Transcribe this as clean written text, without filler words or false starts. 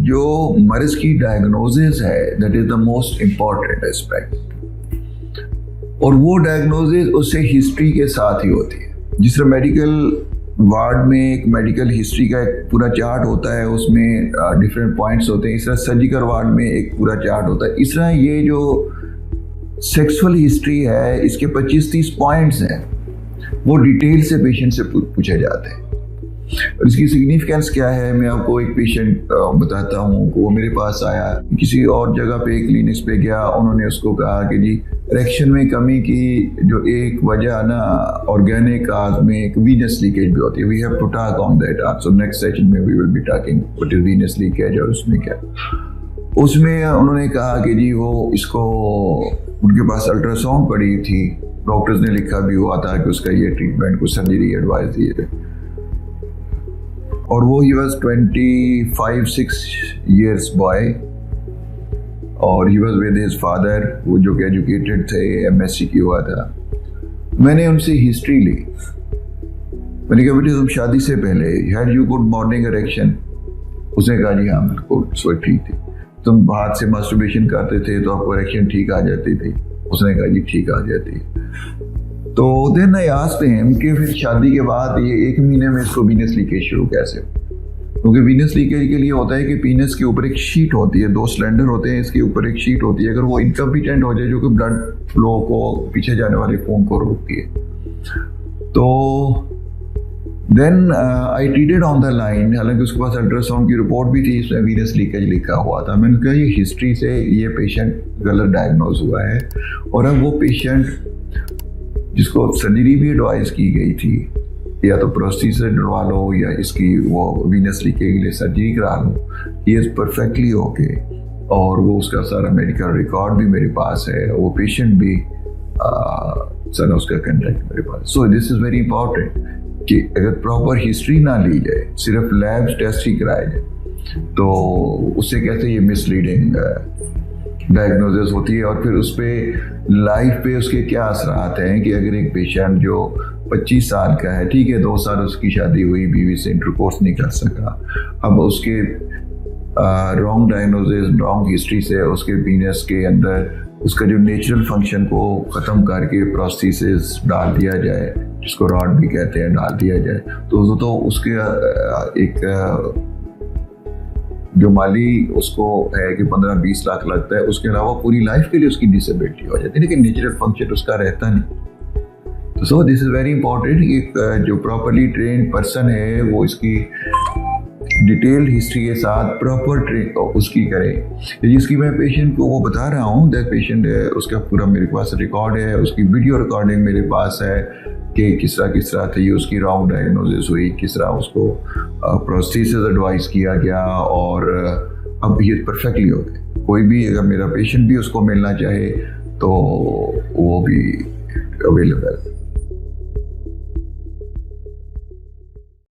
जो मर्ज की डायग्नोसिस है that is the most important aspect, और वो डायग्नोसिस उससे हिस्ट्री के साथ ही होती है। जिस तरह मेडिकल वार्ड में एक मेडिकल हिस्ट्री का एक पूरा चार्ट होता है, उसमें डिफरेंट पॉइंट्स होते हैं, इस तरह सर्जिकल वार्ड में एक पूरा चार्ट होता है। इस तरह ये जो सेक्सुअल हिस्ट्री है इसके 25-30 पॉइंट्स हैं, वो डिटेल से पेशेंट से पूछे जाते हैं। और इसकी सिग्निफिकेंस क्या है, मैं आपको एक पेशेंट बताता हूँ। वो मेरे पास आया, किसी और जगह पे क्लिनिक्स पे गया, उन्होंने उसको कहा कि जी इरेक्शन में कमी की जो एक वजह ना ऑर्गेनिक काज में एक वीनस लीकेज भी होती है। We have to talk on that also, next session में we will be talking what is Venus leakage और उसमें क्या। उसमें उन्होंने कहा कि जी वो इसको उनके पास अल्ट्रासाउंड पड़ी थी, डॉक्टर्स ने लिखा भी हुआ था कि उसका ये ट्रीटमेंट को सर्जरी एडवाइस दिए थे, और वो ही वॉज 25-6 years बॉय, और he was with his father, वो जो कि एजुकेटेड थे, MSc किया हुआ था। मैंने उनसे हिस्ट्री ली। मैंने कहा बेटे तुम शादी से पहले had you good morning erection? उसने कहा जी हाँ बिल्कुल, सो ठीक थी। तुम हाथ से मास्टरबेशन करते थे तो आपको इरेक्शन ठीक आ जाती थी? उसने कहा जी ठीक आ जाती। तो देन आई आस्क्ड हिम कि फिर शादी के बाद ये 1 महीने में इसको वीनस लीकेज शुरू कैसे हो? क्योंकि वीनस लीकेज के लिए होता है कि पीनस के ऊपर एक शीट होती है, 2 सिलेंडर होते हैं, इसके ऊपर एक शीट होती है। अगर वो इनकम्पिटेंट हो जाए, जो कि ब्लड फ्लो को, पीछे जाने वाले खून को रोकती है, तो then I treated on the line. हालांकि उसके पास अल्ट्रासाउंड की रिपोर्ट भी थी, इसमें वीनस लीकेज लिखा हुआ था। मैंने कहा ये हिस्ट्री से ये पेशेंट गलत डायग्नोज हुआ है, और अब वो पेशेंट जिसको सर्जरी भी एडवाइस की गई थी, या तो प्रोस्थेसिस डलवा लो या इसकी वो वीनस लीकेज के लिए सर्जरी करा लो, ही इज परफेक्टली ओके, और वो उसका सारा मेडिकल रिकॉर्ड भी मेरे पास है, वो पेशेंट भी सारा उसका कंटेक्ट मेरे पास। So this is very important कि अगर प्रॉपर हिस्ट्री ना ली जाए, सिर्फ लैब्स टेस्ट ही कराए जाए, तो उससे कहते हैं ये मिसलीडिंग डायग्नोसिस होती है। और फिर उस पर लाइफ पे उसके क्या असरात हैं कि अगर एक पेशेंट जो 25 साल का है, ठीक है 2 साल उसकी शादी हुई, बीवी से इंटरकोर्स नहीं कर सका, अब उसके रॉन्ग डायग्नोसिस, रॉन्ग हिस्ट्री से उसके वीनस के अंदर उसका जो नेचुरल फंक्शन को ख़त्म करके प्रोस्थेसिस डाल दिया जाए, जिसको रॉड भी कहते हैं, डाल दिया जाए, तो उसके एक जो माली उसको है कि 15-20 लाख लगता है, उसके अलावा पूरी लाइफ के लिए उसकी डिसेबिलिटी हो जाती है, लेकिन नेचुरल फंक्शन उसका रहता नहीं। तो सो दिस इज वेरी इंपॉर्टेंट कि जो प्रॉपरली ट्रेन पर्सन है वो इसकी डिटेल्ड हिस्ट्री के साथ प्रॉपर उसकी करे। जिसकी मैं पेशेंट को वो बता रहा हूँ, दैट पेशेंट है, उसका पूरा मेरे पास रिकॉर्ड है, उसकी वीडियो रिकॉर्डिंग मेरे पास है कि किस तरह थी उसकी रॉन्ग डायग्नोसिस हुई, किस तरह उसको प्रोस्थेसिस एडवाइस किया गया, और अब ये परफेक्टली हो गए। कोई भी अगर मेरा पेशेंट भी उसको मिलना चाहे तो वो भी अवेलेबल है।